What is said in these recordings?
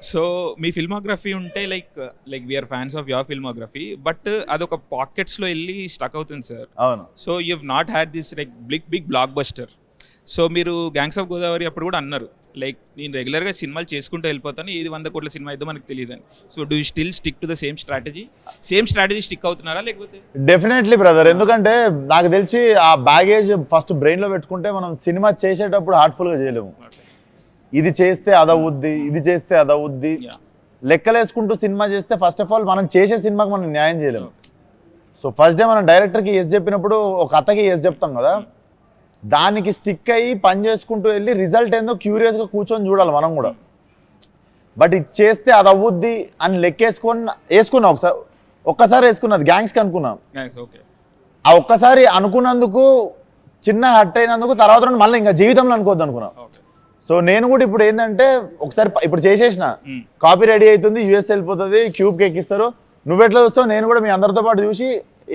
So మీ filmography ఉంటే we're fans of your filmography, but అదొక పాకెట్స్లో వెళ్ళి స్టక్ అవుతుంది సార్. అవును. So you have not had this big blockbuster. So మీరు గ్యాంగ్స్ ఆఫ్ గోదావరి అప్పుడు కూడా అన్నారు నేను రెగ్యులర్గా సినిమాలు చేసుకుంటూ వెళ్ళిపోతాను, ఏది 100 కోట్ల సినిమా అయితే మనకు తెలియదని. So do you still stick to the same strategy stick అవుతున్నారా లేకపోతే? డెఫినెట్లీ బ్రదర్, ఎందుకంటే నాకు తెలిసి ఆ బ్యాగేజ్ ఫస్ట్ బ్రెయిన్లో పెట్టుకుంటే మనం సినిమా చేసేటప్పుడు హార్ట్ఫుల్గా చేయలేము. ఇది చేస్తే అదవుద్ది, ఇది చేస్తే అదవుద్ది లెక్కలేసుకుంటూ సినిమా చేస్తే ఫస్ట్ ఆఫ్ ఆల్ మనం చేసే సినిమాకి మనం న్యాయం చేయలేము. సో ఫస్ట్ డే మనం డైరెక్టర్కి ఎస్ చెప్పినప్పుడు ఒక కథకి ఎస్ చెప్తాం కదా, దానికి స్టిక్ అయ్యి పని చేసుకుంటూ వెళ్ళి రిజల్ట్ ఏందో క్యూరియస్గా కూర్చొని చూడాలి మనం కూడా. బట్ ఇది చేస్తే అది అవ్వుద్ది అని వేసుకున్నా ఒక్కసారి వేసుకున్నది గ్యాంగ్స్కి అనుకున్నాం. ఆ ఒక్కసారి అనుకున్నందుకు చిన్న హట్ అయినందుకు తర్వాత మళ్ళీ ఇంకా జీవితంలో అనుకోవద్దు అనుకున్నాం. సో నేను కూడా ఇప్పుడు ఏంటంటే ఒకసారి ఇప్పుడు చేసేసిన కాపీ రెడీ అవుతుంది, యూఎస్ వెళ్ళిపోతుంది, క్యూబ్కి ఎక్కిస్తారు, నువ్వెట్లా చూస్తావు, నేను కూడా మీ అందరితో పాటు చూసి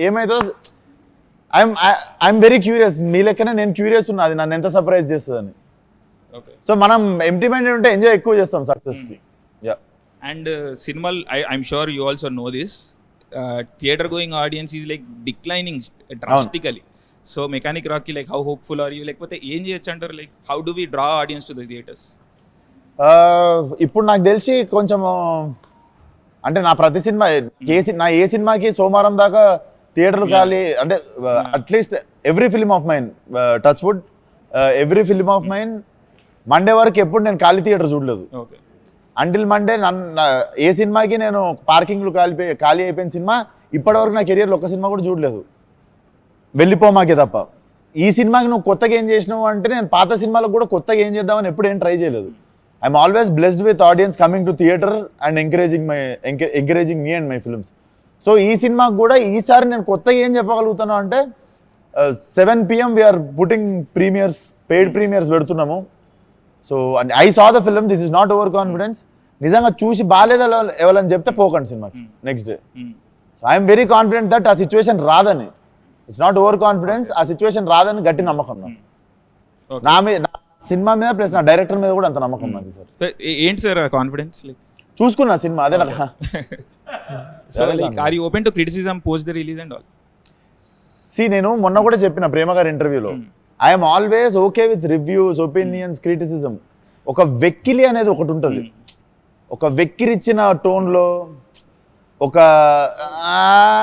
ఏమైతే ఐఎమ్ వెరీ క్యూరియస్, మీ లెక్కనే నేను క్యూరియస్ ఉన్నా అది నన్ను ఎంత సర్ప్రైజ్ చేస్తుందని. సో మనం ఎంప్టీ మైండెడ్ ఉంటే ఎంజాయ్ ఎక్కువ చేస్తాం సక్సెస్కి. అండ్ సినిమాలు I'm sure you also know this, theatre going audience is declining drastically. So mechanic రాక్కి హౌ హోప్ఫుల్ ఆర్ యూ, లేకపోతే ఏం చేయొచ్చు అంటారు, how do we draw audience to the theatres? ఇప్పుడు నాకు తెలిసి కొంచెం అంటే నా ప్రతి సినిమా ఏ సినిమాకి సోమవారం దాకా థియేటర్లు ఖాళీ, అంటే at least every film of mine, touch wood, every film of mine Monday వరకు ఎప్పుడు నేను ఖాళీ థియేటర్ చూడలేదు. అంటిల్ మండే ఏ సినిమాకి నేను పార్కింగ్లు ఖాళీ అయిపోయిన సినిమా ఇప్పటివరకు నా కెరియర్లో ఒక్క సినిమా కూడా చూడలేదు, వెళ్ళిపోమాకే తప్ప. ఈ సినిమాకి నువ్వు కొత్తగా ఏం చేసినావు అంటే నేను పాత సినిమాలకు కూడా కొత్తగా ఏం చేద్దామని ఎప్పుడు ఏం ట్రై చేయలేదు. I'm always blessed with audience coming to theatre and encouraging me and my films. So ఈ సినిమాకి కూడా ఈసారి నేను కొత్తగా ఏం చెప్పగలుగుతాను అంటే 7 PM we're putting premieres, paid premieres పెడుతున్నాము. So I saw the film, this is not over confidence. నిజంగా చూసి బాగాలేదా ఎవరని చెప్తే పోకండి సినిమాకి next day. So I'm very confident that ఆ సిచ్యువేషన్ రాదని, ఇట్స్ నాట్ ఓవర్ కాన్ఫిడెన్స్, ఆ సిచ్యువేషన్ రాదని గట్టి నమ్మకం నా మీద, నా సినిమా మీద ప్లస్ నా డైరెక్టర్ మీద కూడా అంత నమ్మకం నాకు. సార్ ఏంటి సార్ కాన్ఫిడెన్స్? చూసుకున్నా సినిమా అదే నాకు. So are you open to criticism post the release and all? నేను మొన్న కూడా చెప్పిన ప్రేమ గారి ఇంటర్వ్యూలో, I'm always okay with reviews, opinions, criticism. ఒక వెక్కిలి అనేది ఒకటి ఉంటుంది, ఒక వెక్కిరిచ్చిన టోన్లో ఒక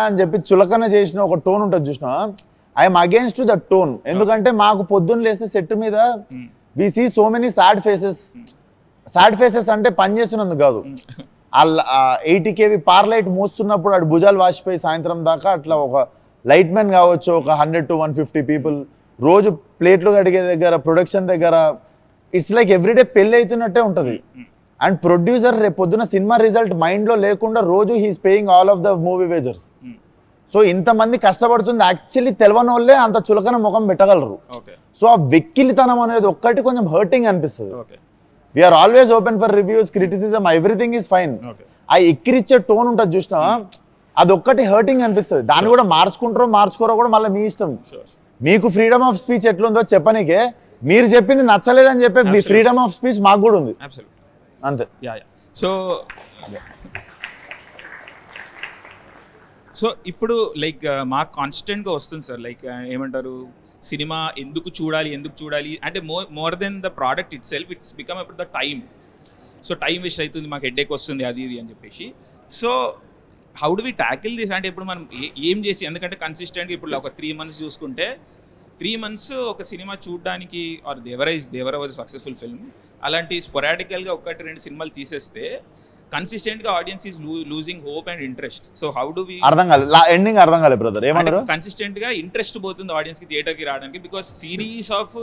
అని చెప్పి చులకన చేసిన ఒక టోన్ ఉంటుంది చూసినా, I'm against to that tone. ఎందుకంటే మాకు పొద్దున్న లేస్తే సెట్ మీద we see so many sad faces అంటే పని చేస్తున్నందుకు కాదు, 80 kV పార్లైట్ మోస్తున్నప్పుడు అటు భుజాలు వాసిపోయి సాయంత్రం దాకా అట్లా ఒక లైట్ మ్యాన్ కావచ్చు, ఒక 100 to 150 పీపుల్ రోజు ప్లేట్లు కడిగే దగ్గర, ప్రొడక్షన్ దగ్గర, ఇట్స్ లైక్ ఎవ్రీడే పెళ్ళి అవుతున్నట్టే ఉంటుంది. అండ్ ప్రొడ్యూసర్ రేపు పొద్దున సినిమా రిజల్ట్ మైండ్లో లేకుండా రోజు he's paying all of the movie wagers. So ఇంతమంది కష్టపడుతుంది యాక్చువల్లీ తెలవని వాళ్ళే అంత చులకన ముఖం పెట్టగలరు. సో ఆ వెక్కిలితనం అనేది ఒక్కటి కొంచెం హర్టింగ్ అనిపిస్తుంది. We're always open for reviews, criticism, everything is fine. ఆ ఎక్కిరిచ్చే టోన్ ఉంటుంది చూసినా, అదొక్కటి హర్టింగ్ అనిపిస్తుంది. దాన్ని కూడా మార్చుకోరో కూడా మళ్ళీ మీ ఇష్టం. మీకు ఫ్రీడమ్ ఆఫ్ స్పీచ్ ఎట్లుందో చెప్పనీకే, మీరు చెప్పింది నచ్చలేదని చెప్పే మీ ఫ్రీడమ్ ఆఫ్ స్పీచ్ మాకు కూడా ఉంది అంతే. సో ఇప్పుడు మాకు కాన్స్టెంట్గా వస్తుంది సార్, ఏమంటారు, సినిమా ఎందుకు చూడాలి అంటే more than the product itself, it's become about the time. So time waste అవుతుంది, మాకు హెడ్ఏక్ వస్తుంది, అది ఇది అని చెప్పేసి. So how do we tackle this అంటే ఇప్పుడు మనం ఏం చేసి, ఎందుకంటే కన్సిస్టెంట్గా ఇప్పుడు ఒక 3 months చూసుకుంటే 3 months ఒక సినిమా చూడడానికి, or Devara was successful film, అలాంటి స్పొరాడికల్గా 1-2 సినిమాలు తీసేస్తే కన్సిస్టెంట్గా audience is losing hope and interest. So how do we అర్థం కాలేదు బ్రదర్, ఏమన్నారు? కన్సిస్టెంట్గా ఇంట్రెస్ట్ పోతుంది ఆడియన్స్కి థియేటర్కి రావడానికి, because series of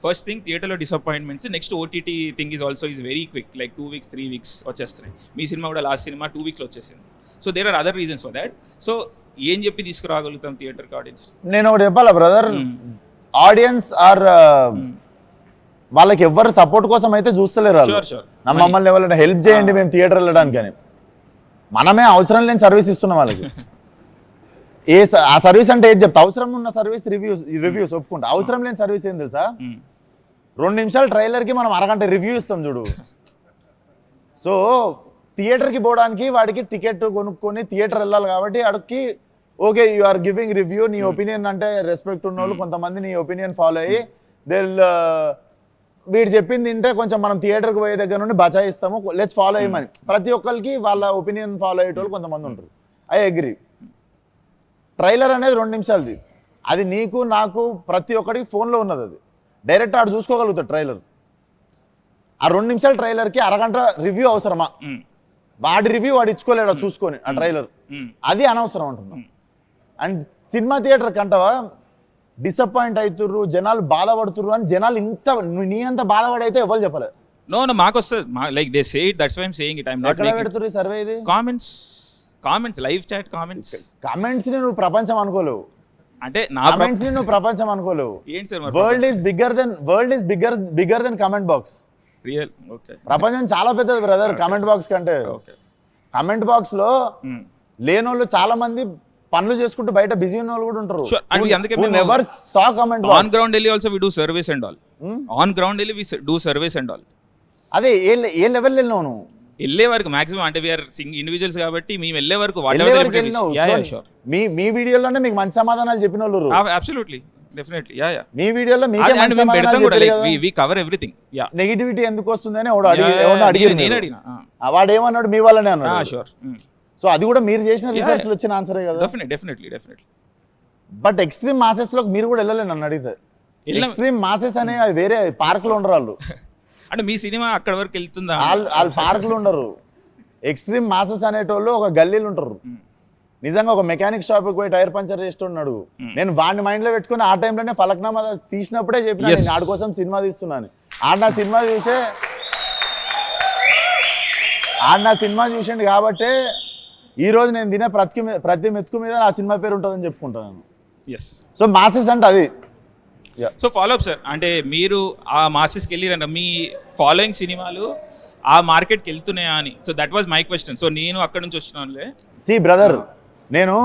first thing థియేటర్లో disappointments, next OTT thing is also is very quick, 2 weeks 3 weeks వచ్చేస్తున్నాయి. మీ సినిమా కూడా లాస్ట్ సినిమా 2 weeks వచ్చేసింది. So there are other reasons for that. సో ఏం చెప్పి తీసుకురాగలుగుతాం థియేటర్కి ఆడియన్స్? నేను ఒకటి చెప్పాలా బ్రదర్, ఆడియన్స్ ఆర్ వాళ్ళకి ఎవరు సపోర్ట్ కోసం అయితే చూస్తలేరు, మమ్మల్ని ఎవరైనా హెల్ప్ చేయండి మేము థియేటర్ వెళ్ళడానికి అని. మనమే అవసరం లేని సర్వీస్ ఇస్తున్నాం వాళ్ళకి. ఆ సర్వీస్ అంటే ఏది చెప్తా, అవసరం ఉన్న సర్వీస్ రివ్యూస్ ఒప్పుకుంటా. అవసరం లేని సర్వీస్ ఏం తెలుసా, 2 నిమిషాల ట్రైలర్కి మనం అరగంట రివ్యూ ఇస్తాం చూడు. సో థియేటర్కి పోవడానికి వాడికి టికెట్ కొనుక్కొని థియేటర్ వెళ్ళాలి కాబట్టి వాడికి okay you are giving review, నీ ఒపీనియన్ అంటే రెస్పెక్ట్ ఉన్న వాళ్ళు కొంతమంది నీ ఒపీనియన్ ఫాలో అయ్యి దే వీడు చెప్పింది తింటే కొంచెం మనం థియేటర్కి పోయే దగ్గర నుండి బచాయిస్తాము, లెట్స్ ఫాలో అయ్యమని ప్రతి ఒక్కరికి వాళ్ళ ఒపీనియన్ ఫాలో అయ్యేటోళ్ళు కొంతమంది ఉంటారు. I agree. ట్రైలర్ అనేది 2 నిమిషాలది, అది నీకు నాకు ప్రతి ఒక్కరికి ఫోన్లో ఉన్నది, అది డైరెక్ట్ ఆడు చూసుకోగలుగుతాడు ట్రైలర్. ఆ 2 నిమిషాల ట్రైలర్కి అరగంట రివ్యూ అవసరమా? వాడి రివ్యూ వాడు ఇచ్చుకోలేడు చూసుకొని ఆ ట్రైలర్, అది అనవసరం అంటున్నాం. అండ్ సినిమా థియేటర్ కంటవా డిసప్పాయింట్ అవుతుర్రు, జనాలు బాధపడుతుర్రు అని జనాలు ఇంత నీ అంత బాధపడైతే ఎవరు చెప్పలేదు. నో మాకు వస్తుంది, like they say it, that's why I am saying it. I am not ఎక్కడ పెడుతుర్రు సర్వే ఇది? కామెంట్స్ లైవ్ చాట్ కామెంట్స్ ని నువ్వు ప్రపంచం అనుకోలేవు, అంటే నా కామెంట్స్ ని నువ్వు ప్రపంచం అనుకోలేవు. ఏంటి sir world is bigger than comment box. Real? Okay, ప్రపంచం చాలా పెద్దది బ్రదర్ కమెంట్ బాక్స్ కంటే. ఓకే, కమెంట్ బాక్స్ లో లేనోళ్ళు చాలా మంది పనులు చేసుకుంటూ బయట బిజీ ఉన్న వాళ్ళు కూడా ఉంటారు. Sure. And we అందుకే మేము never saw comment on ground వెళ్ళి also we do surveys and all. On ground వెళ్ళి we do surveys and all. అదే ఏ లెవెల్ వెళ్ళినావు నువ్వు? వెళ్ళే వరకు మాక్సిమం, అంటే వీఆర్ ఇండివిజువల్స్ కాబట్టి మేము వెళ్ళే వరకు వెళ్ళే వరకు వెళ్ళినావు. మీ వీడియోలోనే మీకు మంచి సమాధానాలు చెప్పిన వాళ్ళు. అబ్సల్యూట్లీ, డెఫినెట్లీ, మీ వీడియోలో మీకే and మంచి మేము పెడతాం సమాధానాలు కూడా, చెప్పారు లైక్ కదా. we cover everything. Yeah, negativity ఎందుకు వస్తుందని అడిగారు. నేను అడిగినా. వాడు ఏమన్నాడు? మీ వాళ్ళనే అన్నాడు. షూర్. సో అది కూడా మీరు చేసిన రీసెర్చ్ లో వచ్చిన ఆన్సరే కదా. డెఫినెట్లీ. బట్ ఎక్స్ట్రీమ్ మాసెస్ లోకి మీరు కూడా వెళ్ళలేదు నన్ను అడిగితే. ఎక్స్ట్రీమ్ మాసెస్ అనే అవి వేరే పార్క్ లో ఉండరు వాళ్ళు. అంటే మీ సినిమా అక్కడ వరకు వెళ్తుందా? వాళ్ళు పార్క్ లో ఉండరు. ఎక్స్ట్రీమ్ మాసెస్ అనేటోళ్ళు ఒక గల్లీలు ఉంటారు. నిజంగా ఒక మెకానిక్ షాప్కి పోయి టైర్ పంచర్ చేస్తున్నాడు, నేను వాడిని మైండ్ లో పెట్టుకుని ఆ టైంలోనే ఫలక్నామా తీసినప్పుడే చెప్పిన నేను ఆడి కోసం సినిమా తీస్తున్నాను. ఆడ నా సినిమా చూసిండు కాబట్టి ఈ రోజు నేను తినే ప్రతి మెతుకు మీద నా సినిమా పేరు ఉంటుందని చెప్పుకుంటాను. సో మాసెస్ అంటే అది. సో ఫాలో అప్ సార్, అంటే మీరు ఆ మాసెస్కి వెళ్ళిరంట, మీ ఫాలోయింగ్ సినిమాలు ఆ మార్కెట్కి వెళ్తున్నాయా అని. So that was my question. So నేను అక్కడ నుంచి వచ్చినానులే. సి బ్రదర్, నేను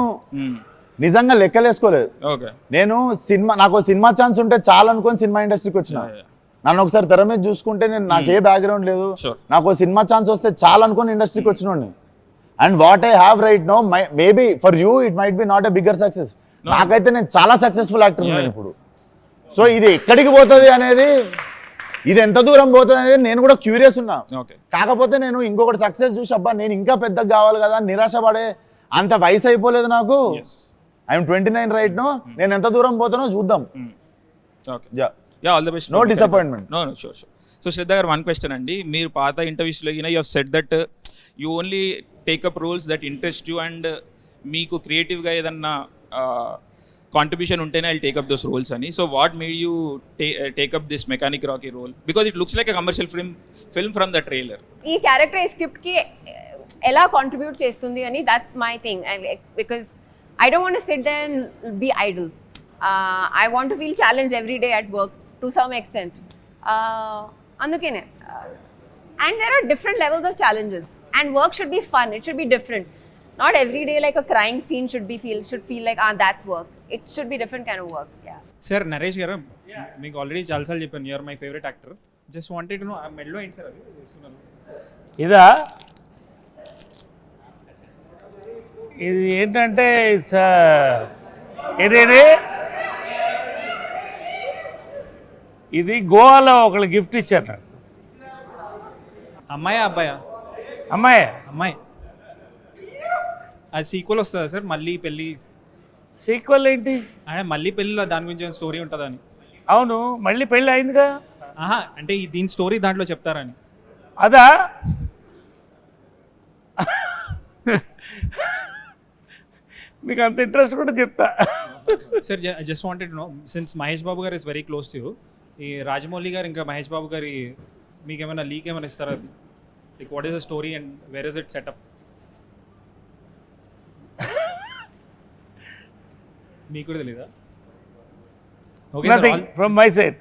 నిజంగా లెక్కలేసుకోలేదు. ఓకే, నేను నాకు సినిమా ఛాన్స్ ఉంటే చాలా అనుకొని సినిమా ఇండస్ట్రీకి వచ్చిన. నన్ను ఒకసారి తెర మీద చూసుకుంటే నాకు ఏ బ్యాక్గ్రౌండ్ లేదు, నాకు సినిమా ఛాన్స్ వస్తే చాలా అనుకొని ఇండస్ట్రీకి వచ్చినోడిని. And what I have right now, maybe for you it might be not a bigger success. నాకైతే నేను చాలా సక్సెస్ఫుల్ యాక్టర్ ఉన్నాను ఇప్పుడు. సో ఇది ఎక్కడికి పోతుంది అనేది, ఇది ఎంత దూరం పోతుంది అనేది నేను కూడా క్యూరియస్ ఉన్నా. కాకపోతే నేను ఇంకొకటి సక్సెస్ చూసి అబ్బా నేను ఇంకా పెద్దగా కావాలి కదా, నిరాశ పడే అంత వయసు అయిపోలేదు నాకు. I'm 29 right now. నేను ఎంత దూరం పోతానో చూద్దాం. All the best. No disappointment. No sure. So Shraddha garu, one question అండి. మీరు పాత ఇంటర్వ్యూస్లో you have said that you only take up roles that interest you, and మీకు క్రియేటివ్గా ఏదన్నా కాంట్రిబ్యూషన్ ఉంటేనే ఐ టేకప్ దోస్ రోల్స్ అని. So what made you take up this mechanic Rocky role? Because it looks like a commercial film from the trailer. ఈ character ఈ స్క్రిప్ట్కి ఎలా contribute చేస్తుంది అని, that's my thing. Because I don't want to sit there and be idle. I want to feel challenged every day at work to some extent. Andukene. And there are different levels of challenges. And work should be fun. It should be different. Not every day like a crying scene should feel like that's work. It should be different kind of work. Yeah. Sir, Naresh garu, meeku already chaala saarlu cheppanu, you are my favorite actor. Just wanted to know, medlo ఏంటి sir అది తీసుకున్నాను. ఇదా, ఇది ఏంటంటే ఇది గోవాలో ఒకళ్ళు gift ఇచ్చారు నాకు. అమ్మాయా అబ్బాయా? అమ్మాయి. అది సీక్వెల్ వస్తుందా సార్? మళ్ళీ పెళ్ళి సీక్వెల్ ఏంటి అంటే మళ్ళీ పెళ్ళిలో దాని గురించి స్టోరీ ఉంటుందని. అవును, మళ్ళీ పెళ్ళి అయిందిగా. అంటే దీని స్టోరీ దాంట్లో చెప్తారని. అదా, మీకు అంత ఇంట్రెస్ట్ కూడా చెప్తా. Sir just wanted to know, since Mahesh Babu garu is very close to you, ఈ రాజమౌళి గారు ఇంకా మహేష్ బాబు గారి మీకు ఏమైనా లీక్ ఏమైనా ఇస్తారా? Like what is the story and where is it setup? మీకు కూడా తెలీదా? Nothing from my side.